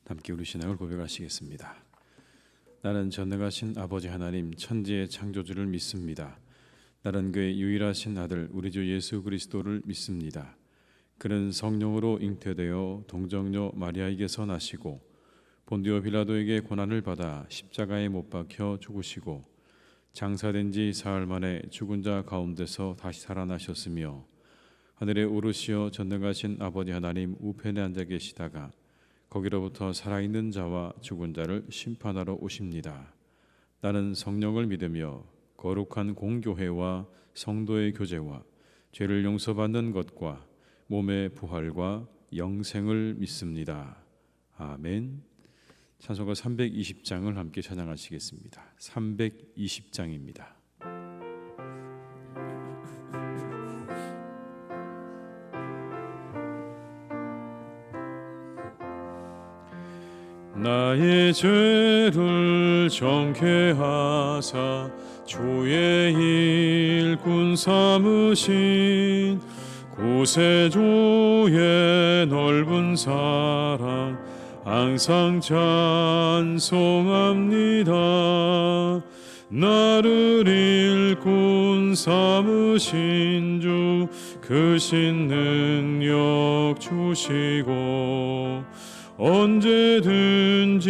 함께 우리 신앙을 고백하시겠습니다. 나는 전능하신 아버지 하나님 천지의 창조주를 믿습니다. 나는 그의 유일하신 아들 우리 주 예수 그리스도를 믿습니다. 그는 성령으로 잉태되어 동정녀 마리아에게서 나시고 본디오 빌라도에게 고난을 받아 십자가에 못 박혀 죽으시고 장사된 지 사흘 만에 죽은 자 가운데서 다시 살아나셨으며 하늘에 오르시어 전능하신 아버지 하나님 우편에 앉아 계시다가 거기로부터 살아있는 자와 죽은 자를 심판하러 오십니다. 나는 성령을 믿으며 거룩한 공교회와 성도의 교제와 죄를 용서받는 것과 몸의 부활과 영생을 믿습니다. 아멘. 찬송가 320장을 함께 찬양하시겠습니다. 320장입니다. 나의 죄를 정케하사 주의 일꾼 삼으신 구세주의 넓은 사랑 항상 찬송합니다. 나를 일꾼 삼으신 주 크신 능력 주시고 언제든지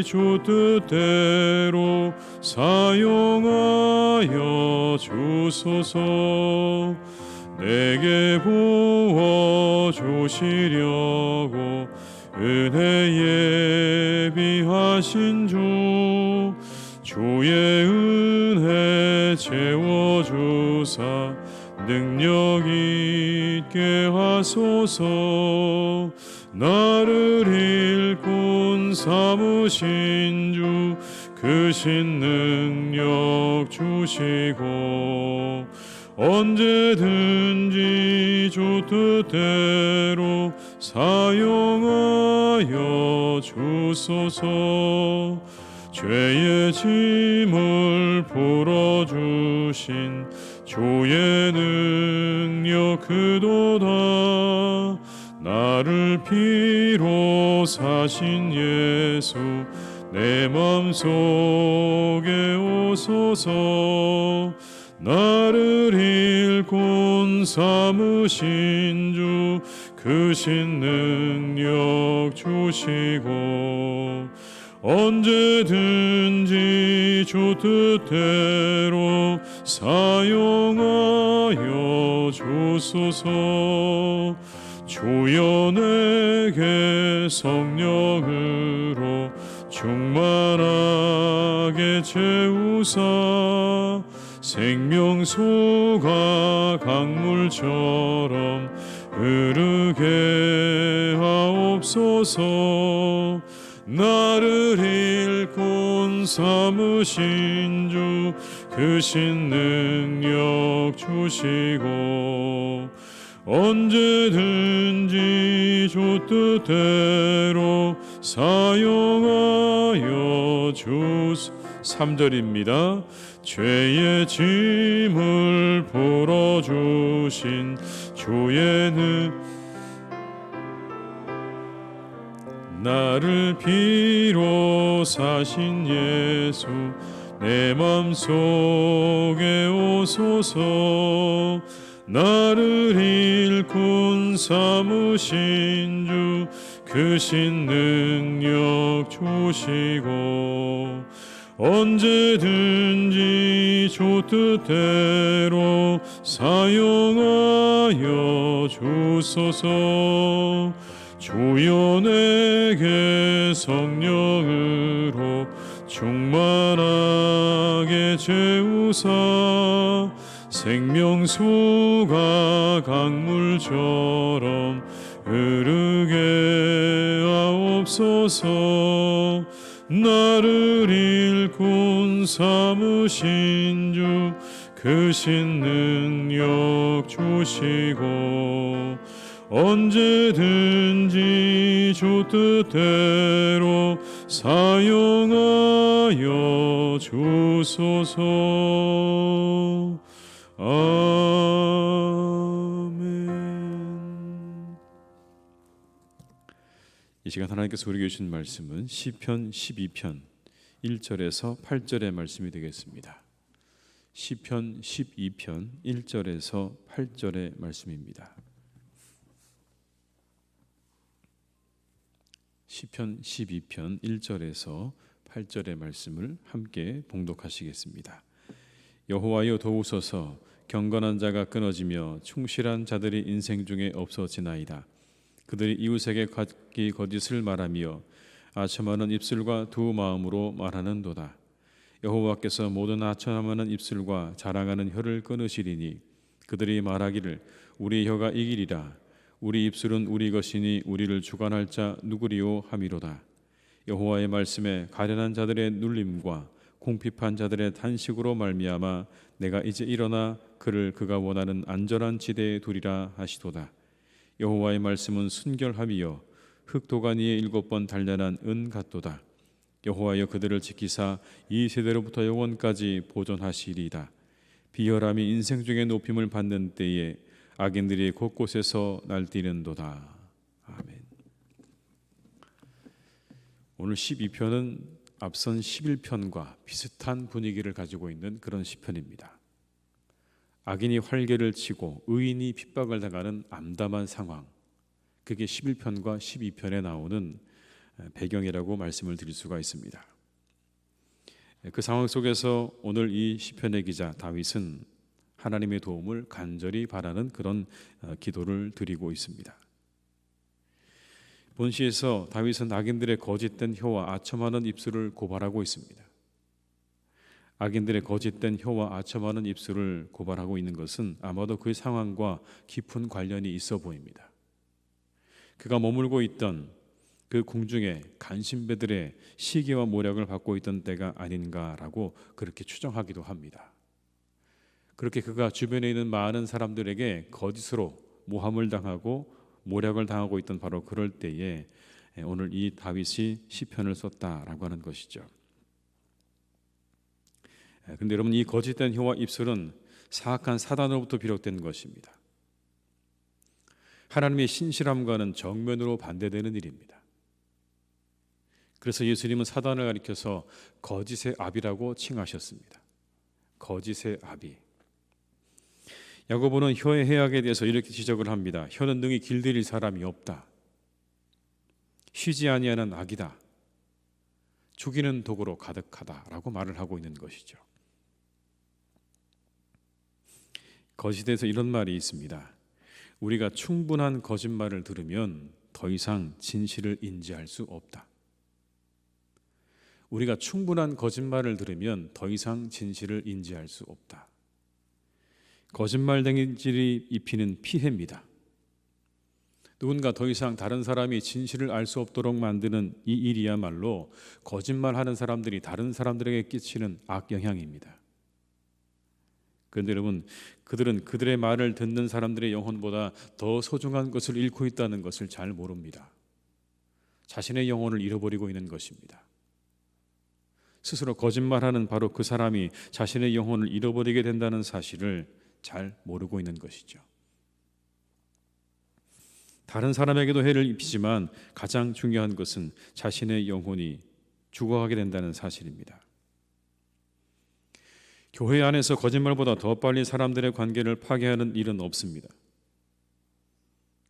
주 뜻대로 사용하여 주소서. 내게 부어 주시려고 은혜 예비하신 주 주의 은혜 채워주사 능력 있게 하소서. 나를 일꾼 삼으신 주 크신 능력 주시고 언제든지 주 뜻대로 사용하여 주소서. 죄의 짐을 풀어주신 주의 능력 크도다. 나를 피로 사신 예수 내 맘속에 오소서. 나를 일꾼 삼으신 주 크신 능력 주시고 언제든지 주 뜻대로 사용하여 주소서. 주여 내게 성령으로 충만하게 채우사 생명수가 강물처럼 흐르게 하옵소서. 나를 일꾼 삼으신 주 크신 능력 주시고 언제든지 주 뜻대로 사용하여 주소서. 3절입니다. 죄의 짐을 풀어주신 주의 나를 피로 사신 예수 내 맘속에 오소서. 나를 일꾼 삼으신 주 크신 능력 주시고 언제든지 주 뜻대로 사용하여 주소서. 주여 내게 성령으로 충만하게 채우사 생명수가 강물처럼 흐르게 하옵소서. 나를 일꾼 삼으신 주 크신 능력 주시고 언제든지 주 뜻대로 사용하여 주소서. 아멘. 이 시간 하나님께서 우리에게 주신 말씀은 시편 12편 1절에서 8절의 말씀이 되겠습니다. 시편 12편 1절에서 8절의 말씀입니다. 시편 12편 1절에서 8절의 말씀을 함께 봉독하시겠습니다. 여호와여 도우소서. 경건한 자가 끊어지며 충실한 자들이 인생 중에 없어지나이다. 그들이 이웃에게 각기 거짓을 말하며 아첨하는 입술과 두 마음으로 말하는도다. 여호와께서 모든 아첨하는 입술과 자랑하는 혀를 끊으시리니 그들이 말하기를 우리 혀가 이기리라. 우리 입술은 우리 것이니 우리를 주관할 자 누구리요 하미로다. 여호와의 말씀에 가련한 자들의 눌림과 궁핍한 자들의 탄식으로 말미암아 내가 이제 일어나 그를 그가 원하는 안전한 지대에 두리라 하시도다. 여호와의 말씀은 순결함이요 흑도가니에 7번 단련한 은 같도다. 여호와여 그들을 지키사 이 세대로부터 영원까지 보존하시리이다. 비열함이 인생 중에 높임을 받는 때에 악인들이 곳곳에서 날뛰는도다. 아멘. 오늘 12편은 앞선 11편과 비슷한 분위기를 가지고 있는 그런 시편입니다. 악인이 활개를 치고 의인이 핍박을 당하는 암담한 상황, 그게 11편과 12편에 나오는 배경이라고 말씀을 드릴 수가 있습니다. 그 상황 속에서 오늘 이 시편의 기자 다윗은 하나님의 도움을 간절히 바라는 그런 기도를 드리고 있습니다. 본시에서 다윗은 악인들의 거짓된 혀와 아첨하는 입술을 고발하고 있습니다. 악인들의 거짓된 혀와 아첨하는 입술을 고발하고 있는 것은 아마도 그 상황과 깊은 관련이 있어 보입니다. 그가 머물고 있던 그 궁중에 간신배들의 시기와 모략을 받고 있던 때가 아닌가라고 그렇게 추정하기도 합니다. 그렇게 그가 주변에 있는 많은 사람들에게 거짓으로 모함을 당하고 모략을 당하고 있던 바로 그럴 때에 오늘 이 다윗이 시편을 썼다라고 하는 것이죠. 그런데 여러분, 이 거짓된 혀와 입술은 사악한 사단으로부터 비롯된 것입니다. 하나님의 신실함과는 정면으로 반대되는 일입니다. 그래서 예수님은 사단을 가리켜서 거짓의 아비라고 칭하셨습니다. 거짓의 아비. 야고보는 혀의 해악에 대해서 이렇게 지적을 합니다. 혀는 능히 길들일 사람이 없다. 쉬지 아니하는 악이다. 죽이는 독으로 가득하다라고 말을 하고 있는 것이죠. 거짓에서 이런 말이 있습니다. 우리가 충분한 거짓말을 들으면 더 이상 진실을 인지할 수 없다. 우리가 충분한 거짓말을 들으면 더 이상 진실을 인지할 수 없다. 거짓말쟁이들이 입히는 피해입니다. 누군가 더 이상 다른 사람이 진실을 알 수 없도록 만드는 이 일이야말로 거짓말하는 사람들이 다른 사람들에게 끼치는 악영향입니다. 그런데 여러분, 그들은 그들의 말을 듣는 사람들의 영혼보다 더 소중한 것을 잃고 있다는 것을 잘 모릅니다. 자신의 영혼을 잃어버리고 있는 것입니다. 스스로 거짓말하는 바로 그 사람이 자신의 영혼을 잃어버리게 된다는 사실을 잘 모르고 있는 것이죠. 다른 사람에게도 해를 입히지만 가장 중요한 것은 자신의 영혼이 죽어가게 된다는 사실입니다. 교회 안에서 거짓말보다 더 빨리 사람들의 관계를 파괴하는 일은 없습니다.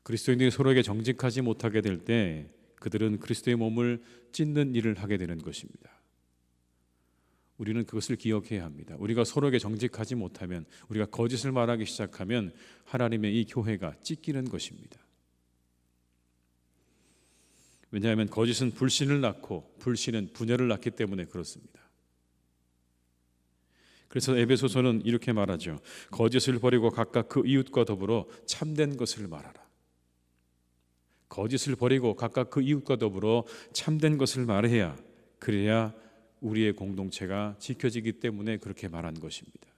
그리스도인들이 서로에게 정직하지 못하게 될 때 그들은 그리스도의 몸을 찢는 일을 하게 되는 것입니다. 우리는 그것을 기억해야 합니다. 우리가 서로에게 정직하지 못하면, 우리가 거짓을 말하기 시작하면 하나님의 이 교회가 찢기는 것입니다. 왜냐하면 거짓은 불신을 낳고 불신은 분열을 낳기 때문에 그렇습니다. 그래서 에베소서는 이렇게 말하죠. 거짓을 버리고 각각 그 이웃과 더불어 참된 것을 말하라. 거짓을 버리고 각각 그 이웃과 더불어 참된 것을 말해야, 그래야 우리의 공동체가 지켜지기 때문에 그렇게 말한 것입니다.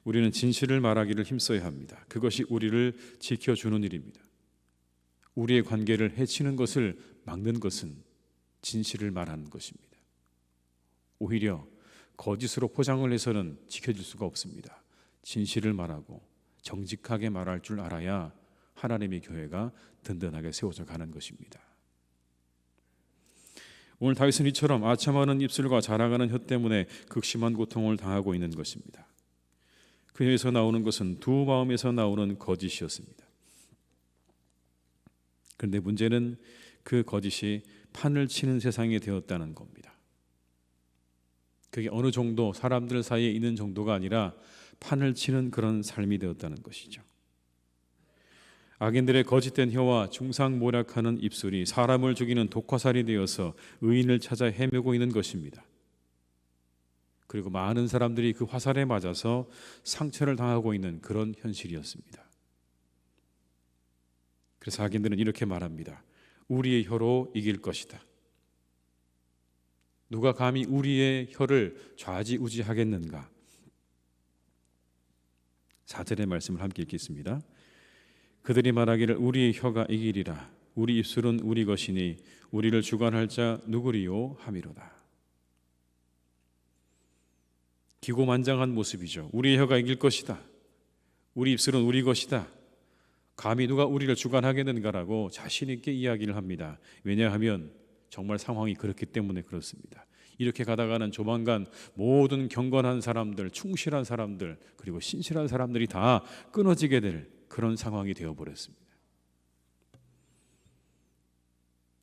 우리는 진실을 말하기를 힘써야 합니다. 그것이 우리를 지켜주는 일입니다. 우리의 관계를 해치는 것을 막는 것은 진실을 말하는 것입니다. 오히려 거짓으로 포장을 해서는 지켜질 수가 없습니다. 진실을 말하고 정직하게 말할 줄 알아야 하나님의 교회가 든든하게 세워져 가는 것입니다. 오늘 다윗은 이처럼 아첨하는 입술과 자랑하는 혀 때문에 극심한 고통을 당하고 있는 것입니다. 그 혀에서 나오는 것은 두 마음에서 나오는 거짓이었습니다. 그런데 문제는 그 거짓이 판을 치는 세상이 되었다는 겁니다. 그게 어느 정도 사람들 사이에 있는 정도가 아니라 판을 치는 그런 삶이 되었다는 것이죠. 악인들의 거짓된 혀와 중상모략하는 입술이 사람을 죽이는 독화살이 되어서 의인을 찾아 헤매고 있는 것입니다. 그리고 많은 사람들이 그 화살에 맞아서 상처를 당하고 있는 그런 현실이었습니다. 그래서 악인들은 이렇게 말합니다. 우리의 혀로 이길 것이다. 누가 감히 우리의 혀를 좌지우지하겠는가? 4절의 말씀을 함께 읽겠습니다. 그들이 말하기를 우리의 혀가 이기리라. 우리 입술은 우리 것이니 우리를 주관할 자 누구리요 하미로다. 기고만장한 모습이죠. 우리의 혀가 이길 것이다. 우리 입술은 우리 것이다. 감히 누가 우리를 주관하겠는가라고 자신 있게 이야기를 합니다. 왜냐하면 정말 상황이 그렇기 때문에 그렇습니다. 이렇게 가다가는 조만간 모든 경건한 사람들, 충실한 사람들, 그리고 신실한 사람들이 다 끊어지게 될 그런 상황이 되어버렸습니다.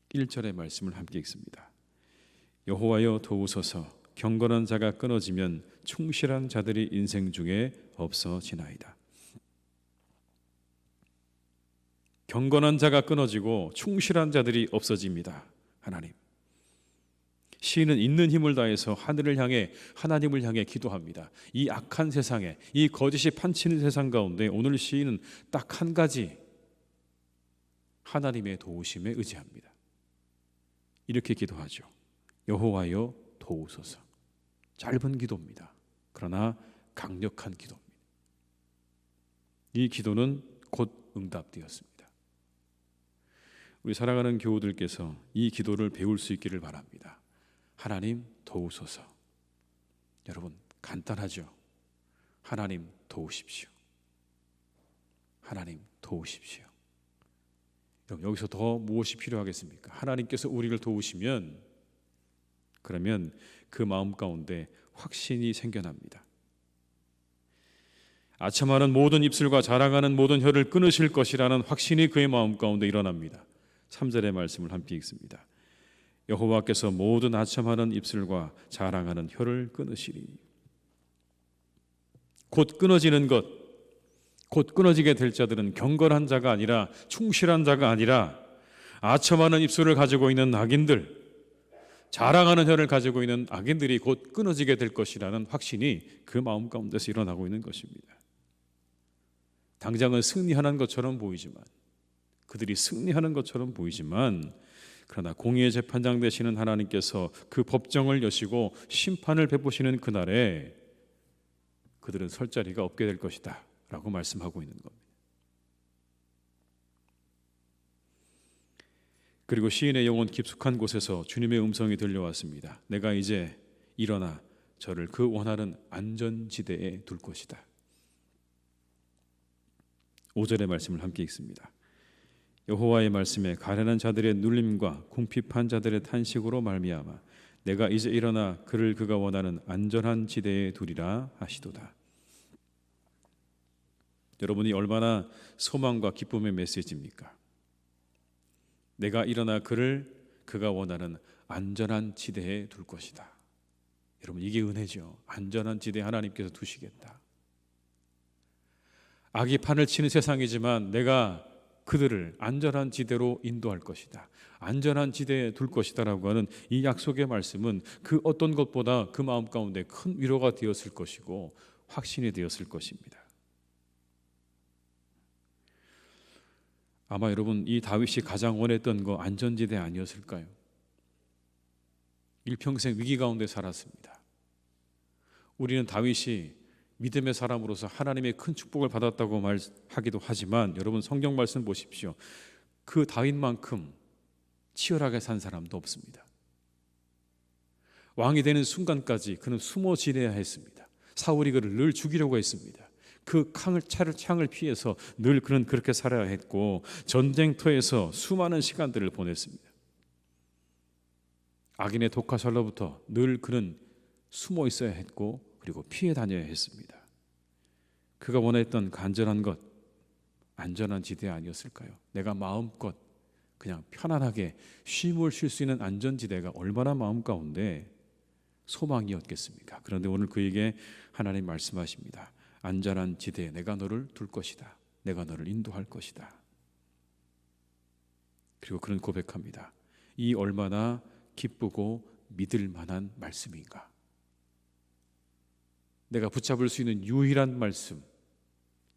1절의 말씀을 함께 읽습니다. 여호와여 도우소서. 경건한 자가 끊어지면 충실한 자들이 인생 중에 없어지나이다. 경건한 자가 끊어지고 충실한 자들이 없어집니다. 하나님. 시인은 있는 힘을 다해서 하늘을 향해 하나님을 향해 기도합니다. 이 악한 세상에, 이 거짓이 판치는 세상 가운데 오늘 시인은 딱 한 가지, 하나님의 도우심에 의지합니다. 이렇게 기도하죠. 여호와여 도우소서. 짧은 기도입니다. 그러나 강력한 기도입니다. 이 기도는 곧 응답되었습니다. 우리 사랑하는 교우들께서 이 기도를 배울 수 있기를 바랍니다. 하나님 도우소서. 여러분 간단하죠? 하나님 도우십시오. 하나님 도우십시오. 여러분 여기서 더 무엇이 필요하겠습니까? 하나님께서 우리를 도우시면 그러면 그 마음 가운데 확신이 생겨납니다. 아첨하는 모든 입술과 자랑하는 모든 혀를 끊으실 것이라는 확신이 그의 마음 가운데 일어납니다. 3절의 말씀을 함께 읽습니다. 여호와께서 모든 아첨하는 입술과 자랑하는 혀를 끊으시리. 곧 끊어지는 것, 곧 끊어지게 될 자들은 경건한 자가 아니라 충실한 자가 아니라 아첨하는 입술을 가지고 있는 악인들, 자랑하는 혀를 가지고 있는 악인들이 곧 끊어지게 될 것이라는 확신이 그 마음 가운데서 일어나고 있는 것입니다. 당장은 승리하는 것처럼 보이지만, 그들이 승리하는 것처럼 보이지만, 그러나 공의의 재판장 되시는 하나님께서 그 법정을 여시고 심판을 베푸시는 그날에 그들은 설 자리가 없게 될 것이다 라고 말씀하고 있는 겁니다. 그리고 시인의 영혼 깊숙한 곳에서 주님의 음성이 들려왔습니다. 내가 이제 일어나 저를 그 원하는 안전지대에 둘 것이다. 5절의 말씀을 함께 읽습니다. 여호와의 말씀에 가련한 자들의 눌림과 궁핍한 자들의 탄식으로 말미암아 내가 이제 일어나 그를 그가 원하는 안전한 지대에 두리라 하시도다. 여러분이 얼마나 소망과 기쁨의 메시지입니까? 내가 일어나 그를 그가 원하는 안전한 지대에 둘 것이다. 여러분 이게 은혜죠. 안전한 지대에 하나님께서 두시겠다. 악이 판을 치는 세상이지만 내가 그들을 안전한 지대로 인도할 것이다. 안전한 지대에 둘 것이다 라고 하는 이 약속의 말씀은 그 어떤 것보다 그 마음 가운데 큰 위로가 되었을 것이고 확신이 되었을 것입니다. 아마 여러분 이 다윗이 가장 원했던 거 안전지대 아니었을까요? 일평생 위기 가운데 살았습니다. 우리는 다윗이 믿음의 사람으로서 하나님의 큰 축복을 받았다고 말하기도 하지만 여러분 성경 말씀 보십시오. 그 다윗만큼 치열하게 산 사람도 없습니다. 왕이 되는 순간까지 그는 숨어 지내야 했습니다. 사울이 그를 늘 죽이려고 했습니다. 그 창을 피해서 늘 그는 그렇게 살아야 했고 전쟁터에서 수많은 시간들을 보냈습니다. 악인의 독화살로부터 늘 그는 숨어 있어야 했고 그리고 피해 다녀야 했습니다. 그가 원했던 간절한 것, 안전한 지대 아니었을까요? 내가 마음껏 그냥 편안하게 쉼을 쉴 수 있는 안전지대가 얼마나 마음 가운데 소망이었겠습니까? 그런데 오늘 그에게 하나님 말씀하십니다. 안전한 지대에 내가 너를 둘 것이다. 내가 너를 인도할 것이다. 그리고 그는 고백합니다. 이 얼마나 기쁘고 믿을 만한 말씀인가. 내가 붙잡을 수 있는 유일한 말씀,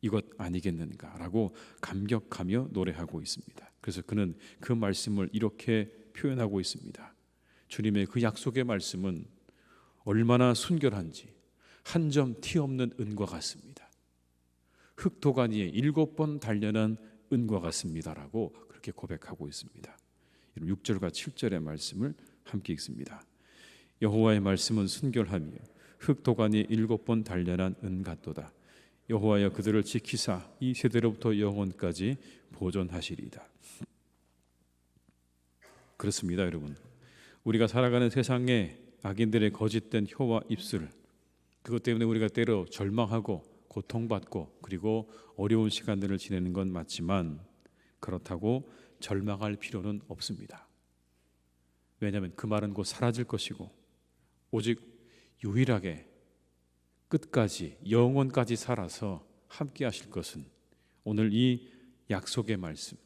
이것 아니겠는가라고 감격하며 노래하고 있습니다. 그래서 그는 그 말씀을 이렇게 표현하고 있습니다. 주님의 그 약속의 말씀은 얼마나 순결한지 한 점 티 없는 은과 같습니다. 흑도간 위에 7번 단련한 은과 같습니다라고 그렇게 고백하고 있습니다. 6절과 7절의 말씀을 함께 읽습니다. 여호와의 말씀은 순결하며 흑도간 위에 7번 단련한 은 같도다. 여호와여 그들을 지키사 이 세대로부터 영원까지 보존하시리이다. 그렇습니다, 여러분. 우리가 살아가는 세상에 악인들의 거짓된 혀와 입술, 그것 때문에 우리가 때로 절망하고 고통받고 그리고 어려운 시간들을 지내는 건 맞지만 그렇다고 절망할 필요는 없습니다. 왜냐하면 그 말은 곧 사라질 것이고 오직 유일하게 끝까지 영원까지 살아서 함께 하실 것은 오늘 이 약속의 말씀,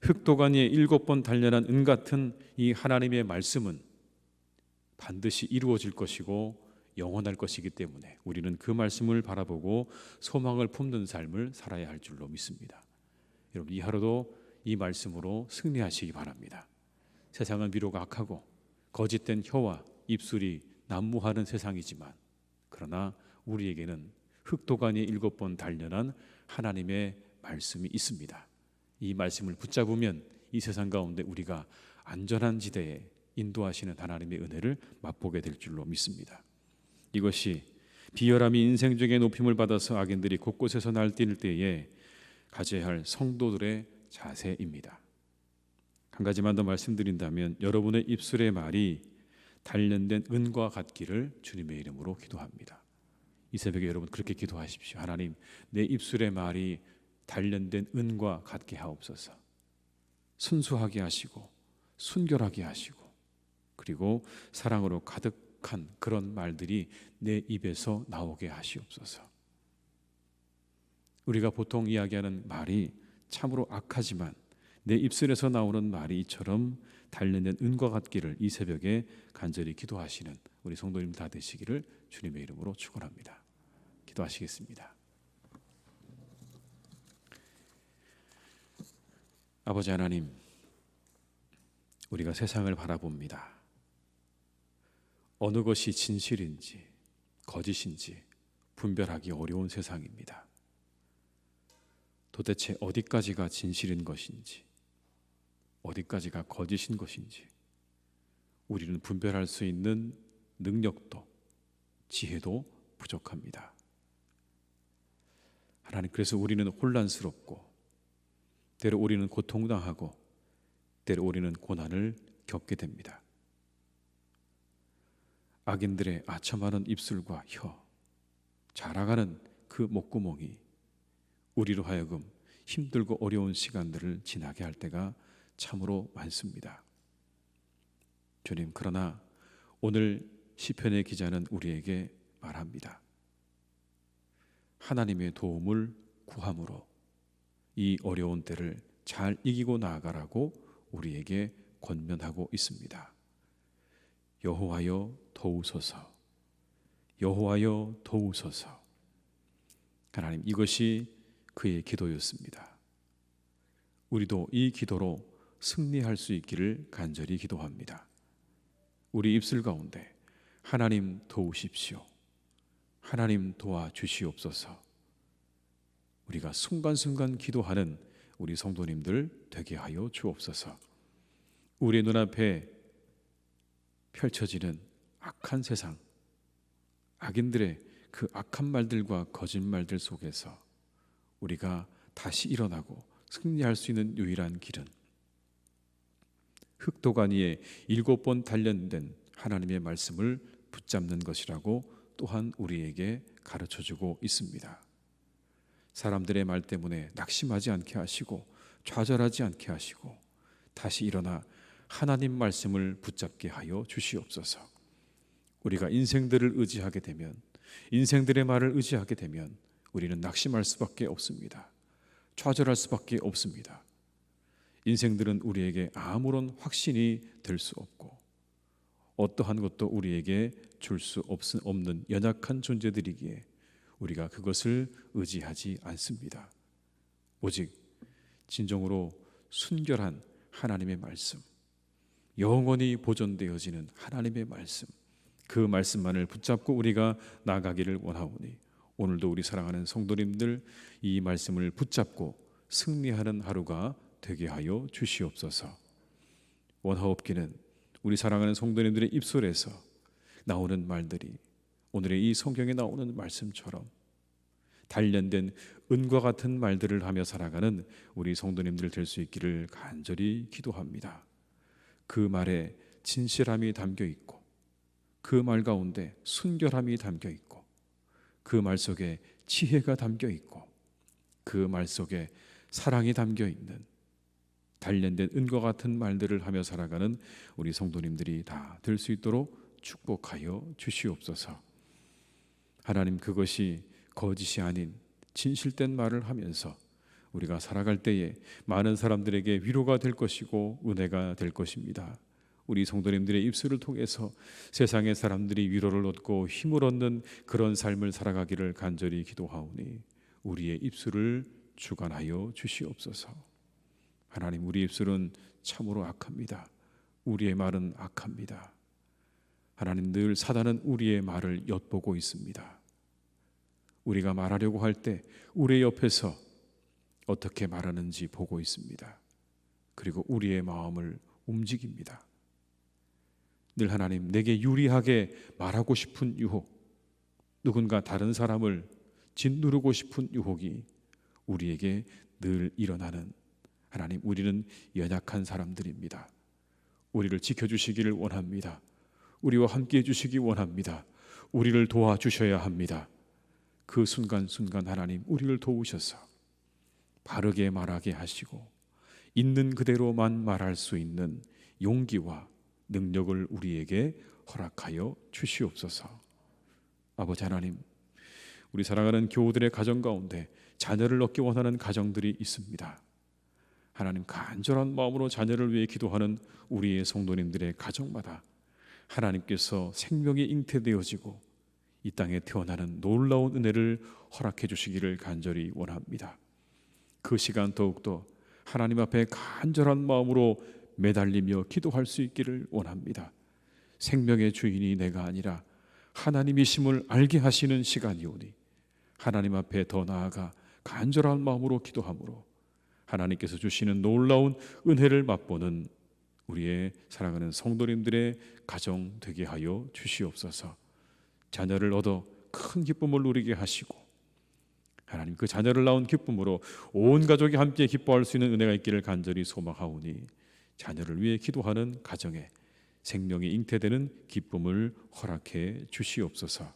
흑도간 위에 7번 단련한 은 같은 이 하나님의 말씀은 반드시 이루어질 것이고 영원할 것이기 때문에 우리는 그 말씀을 바라보고 소망을 품는 삶을 살아야 할 줄로 믿습니다. 여러분, 이 하루도 이 말씀으로 승리하시기 바랍니다. 세상은 비록 악하고 거짓된 혀와 입술이 난무하는 세상이지만 그러나 우리에게는 흑도간이 7번 단련한 하나님의 말씀이 있습니다. 이 말씀을 붙잡으면 이 세상 가운데 우리가 안전한 지대에 인도하시는 하나님의 은혜를 맛보게 될 줄로 믿습니다. 이것이 비열함이 인생 중에 높임을 받아서 악인들이 곳곳에서 날뛸 때에 가져야 할 성도들의 자세입니다. 한 가지만 더 말씀드린다면 여러분의 입술의 말이 단련된 은과 같기를 주님의 이름으로 기도합니다. 이 새벽에 여러분 그렇게 기도하십시오. 하나님, 내 입술의 말이 단련된 은과 같게 하옵소서. 순수하게 하시고 순결하게 하시고 그리고 사랑으로 가득한 그런 말들이 내 입에서 나오게 하시옵소서. 우리가 보통 이야기하는 말이 참으로 악하지만 내 입술에서 나오는 말이 이처럼 단련된 은과 같기를 이 새벽에 간절히 기도하시는 우리 성도님 다 되시기를 주님의 이름으로 축원합니다. 기도하시겠습니다. 아버지 하나님, 우리가 세상을 바라봅니다. 어느 것이 진실인지 거짓인지 분별하기 어려운 세상입니다. 도대체 어디까지가 진실인 것인지 어디까지가 거짓인 것인지 우리는 분별할 수 있는 능력도 지혜도 부족합니다. 하나님, 그래서 우리는 혼란스럽고 때로 우리는 고통당하고 때로 우리는 고난을 겪게 됩니다. 악인들의 아첨하는 입술과 혀, 자라가는 그 목구멍이 우리로 하여금 힘들고 어려운 시간들을 지나게 할 때가 참으로 많습니다. 주님, 그러나 오늘 시편의 기자는 우리에게 말합니다. 하나님의 도움을 구함으로 이 어려운 때를 잘 이기고 나아가라고 우리에게 권면하고 있습니다. 여호와여 도우소서, 여호와여 도우소서. 하나님, 이것이 그의 기도였습니다. 우리도 이 기도로 승리할 수 있기를 간절히 기도합니다. 우리 입술 가운데 하나님 도우십시오, 하나님 도와주시옵소서. 우리가 순간순간 기도하는 우리 성도님들 되게 하여 주옵소서. 우리의 눈앞에 펼쳐지는 악한 세상, 악인들의 그 악한 말들과 거짓말들 속에서 우리가 다시 일어나고 승리할 수 있는 유일한 길은 흑도가 위에 7번 단련된 하나님의 말씀을 붙잡는 것이라고 또한 우리에게 가르쳐주고 있습니다. 사람들의 말 때문에 낙심하지 않게 하시고 좌절하지 않게 하시고 다시 일어나 하나님 말씀을 붙잡게 하여 주시옵소서. 우리가 인생들을 의지하게 되면, 인생들의 말을 의지하게 되면 우리는 낙심할 수밖에 없습니다. 좌절할 수밖에 없습니다. 인생들은 우리에게 아무런 확신이 될 수 없고 어떠한 것도 우리에게 줄 수 없는 연약한 존재들이기에 우리가 그것을 의지하지 않습니다. 오직 진정으로 순결한 하나님의 말씀, 영원히 보존되어지는 하나님의 말씀, 그 말씀만을 붙잡고 우리가 나아가기를 원하오니 오늘도 우리 사랑하는 성도님들 이 말씀을 붙잡고 승리하는 하루가 되게 하여 주시옵소서. 원하옵기는 우리 사랑하는 성도님들의 입술에서 나오는 말들이 오늘의 이 성경에 나오는 말씀처럼 단련된 은과 같은 말들을 하며 살아가는 우리 성도님들 될 수 있기를 간절히 기도합니다. 그 말에 진실함이 담겨 있고 그 말 가운데 순결함이 담겨 있고 그 말 속에 지혜가 담겨 있고 그 말 속에 사랑이 담겨 있는 단련된 은과 같은 말들을 하며 살아가는 우리 성도님들이 다 될 수 있도록 축복하여 주시옵소서. 하나님, 그것이 거짓이 아닌 진실된 말을 하면서 우리가 살아갈 때에 많은 사람들에게 위로가 될 것이고 은혜가 될 것입니다. 우리 성도님들의 입술을 통해서 세상의 사람들이 위로를 얻고 힘을 얻는 그런 삶을 살아가기를 간절히 기도하오니 우리의 입술을 주관하여 주시옵소서. 하나님, 우리 입술은 참으로 악합니다. 우리의 말은 악합니다. 하나님, 늘 사단은 우리의 말을 엿보고 있습니다. 우리가 말하려고 할 때 우리 옆에서 어떻게 말하는지 보고 있습니다. 그리고 우리의 마음을 움직입니다. 늘 하나님, 내게 유리하게 말하고 싶은 유혹, 누군가 다른 사람을 짓누르고 싶은 유혹이 우리에게 늘 일어나는, 하나님, 우리는 연약한 사람들입니다. 우리를 지켜주시기를 원합니다. 우리와 함께 해주시기 원합니다. 우리를 도와주셔야 합니다. 그 순간순간 하나님, 우리를 도우셔서 바르게 말하게 하시고 있는 그대로만 말할 수 있는 용기와 능력을 우리에게 허락하여 주시옵소서. 아버지 하나님, 우리 사랑하는 교우들의 가정 가운데 자녀를 얻기 원하는 가정들이 있습니다. 하나님, 간절한 마음으로 자녀를 위해 기도하는 우리의 성도님들의 가정마다 하나님께서 생명이 잉태되어지고 이 땅에 태어나는 놀라운 은혜를 허락해 주시기를 간절히 원합니다. 그 시간 더욱더 하나님 앞에 간절한 마음으로 매달리며 기도할 수 있기를 원합니다. 생명의 주인이 내가 아니라 하나님이심을 알게 하시는 시간이오니 하나님 앞에 더 나아가 간절한 마음으로 기도함으로 하나님께서 주시는 놀라운 은혜를 맛보는 우리의 사랑하는 성도님들의 가정 되게 하여 주시옵소서. 자녀를 얻어 큰 기쁨을 누리게 하시고 하나님, 그 자녀를 낳은 기쁨으로 온 가족이 함께 기뻐할 수 있는 은혜가 있기를 간절히 소망하오니 자녀를 위해 기도하는 가정에 생명이 잉태되는 기쁨을 허락해 주시옵소서.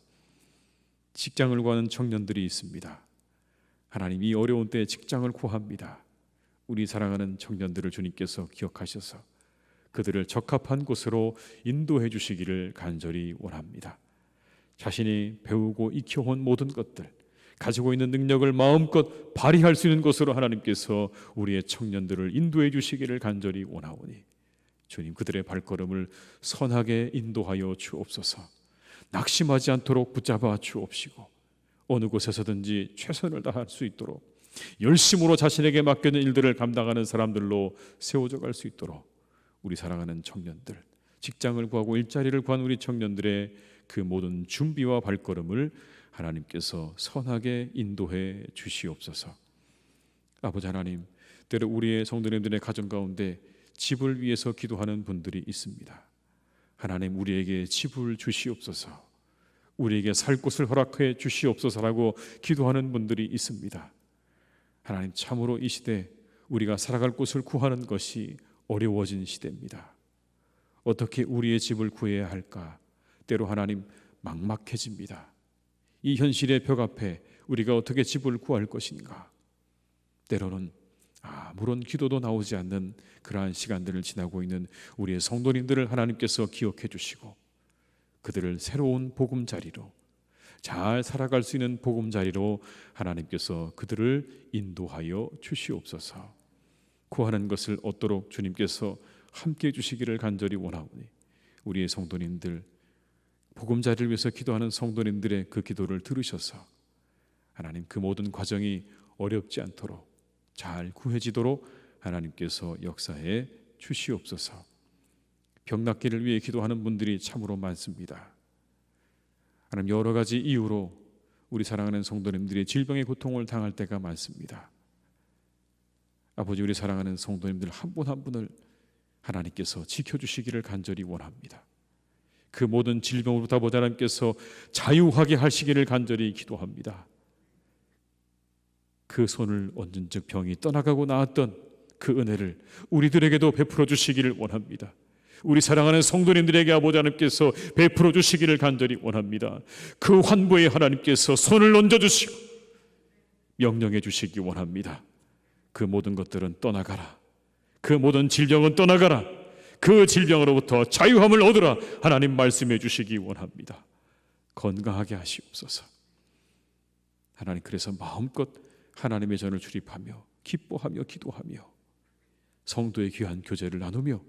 직장을 구하는 청년들이 있습니다. 하나님, 이 어려운 때에 직장을 구합니다. 우리 사랑하는 청년들을 주님께서 기억하셔서 그들을 적합한 곳으로 인도해 주시기를 간절히 원합니다. 자신이 배우고 익혀온 모든 것들, 가지고 있는 능력을 마음껏 발휘할 수 있는 것으로 하나님께서 우리의 청년들을 인도해 주시기를 간절히 원하오니 주님, 그들의 발걸음을 선하게 인도하여 주옵소서. 낙심하지 않도록 붙잡아 주옵시고 어느 곳에서든지 최선을 다할 수 있도록 열심으로 자신에게 맡겨진 일들을 감당하는 사람들로 세워져 갈 수 있도록 우리 사랑하는 청년들, 직장을 구하고 일자리를 구한 우리 청년들의 그 모든 준비와 발걸음을 하나님께서 선하게 인도해 주시옵소서. 아버지 하나님, 때로 우리의 성도님들의 가정 가운데 집을 위해서 기도하는 분들이 있습니다. 하나님, 우리에게 집을 주시옵소서. 우리에게 살 곳을 허락해 주시옵소서라고 기도하는 분들이 있습니다. 하나님, 참으로 이 시대 우리가 살아갈 곳을 구하는 것이 어려워진 시대입니다. 어떻게 우리의 집을 구해야 할까? 때로 하나님 막막해집니다. 이 현실의 벽 앞에 우리가 어떻게 집을 구할 것인가? 때로는 아무런 기도도 나오지 않는 그러한 시간들을 지나고 있는 우리의 성도님들을 하나님께서 기억해 주시고 그들을 새로운 보금자리로, 잘 살아갈 수 있는 보금자리로 하나님께서 그들을 인도하여 주시옵소서. 구하는 것을 얻도록 주님께서 함께 해 주시기를 간절히 원하오니 우리의 성도님들, 보금자리를 위해서 기도하는 성도님들의 그 기도를 들으셔서 하나님, 그 모든 과정이 어렵지 않도록 잘 구해지도록 하나님께서 역사해 주시옵소서. 병 낫기를 위해 기도하는 분들이 참으로 많습니다. 하나님, 여러 가지 이유로 우리 사랑하는 성도님들이 질병의 고통을 당할 때가 많습니다. 아버지, 우리 사랑하는 성도님들 한 분 한 분을 하나님께서 지켜주시기를 간절히 원합니다. 그 모든 질병으로부터 아버지 하나님께서 자유하게 하시기를 간절히 기도합니다. 그 손을 얹은 즉 병이 떠나가고 나았던 그 은혜를 우리들에게도 베풀어 주시기를 원합니다. 우리 사랑하는 성도님들에게 아버지 하나님께서 베풀어 주시기를 간절히 원합니다. 그 환부에 하나님께서 손을 얹어 주시고 명령해 주시기 원합니다. 그 모든 것들은 떠나가라. 그 모든 질병은 떠나가라. 그 질병으로부터 자유함을 얻으라. 하나님 말씀해 주시기 원합니다. 건강하게 하시옵소서. 하나님, 그래서 마음껏 하나님의 전을 출입하며 기뻐하며 기도하며 성도의 귀한 교제를 나누며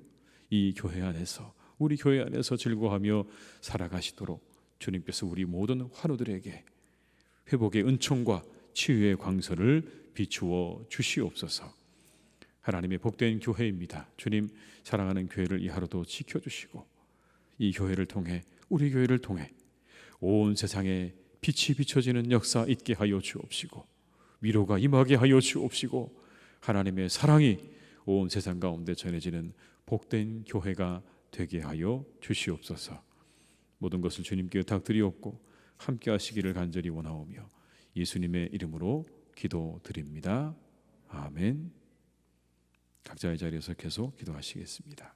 이 교회 안에서, 우리 교회 안에서 즐거워하며 살아가시도록 주님께서 우리 모든 환우들에게 회복의 은총과 치유의 광선을 비추어 주시옵소서. 하나님의 복된 교회입니다. 주님, 사랑하는 교회를 이 하루도 지켜주시고 이 교회를 통해, 우리 교회를 통해 온 세상에 빛이 비춰지는 역사 있게 하여 주옵시고 위로가 임하게 하여 주옵시고 하나님의 사랑이 온 세상 가운데 전해지는 복된 교회가 되게 하여 주시옵소서. 모든 것을 주님께 부탁드리옵고 함께 하시기를 간절히 원하오며 예수님의 이름으로 기도드립니다. 아멘. 각자의 자리에서 계속 기도하시겠습니다.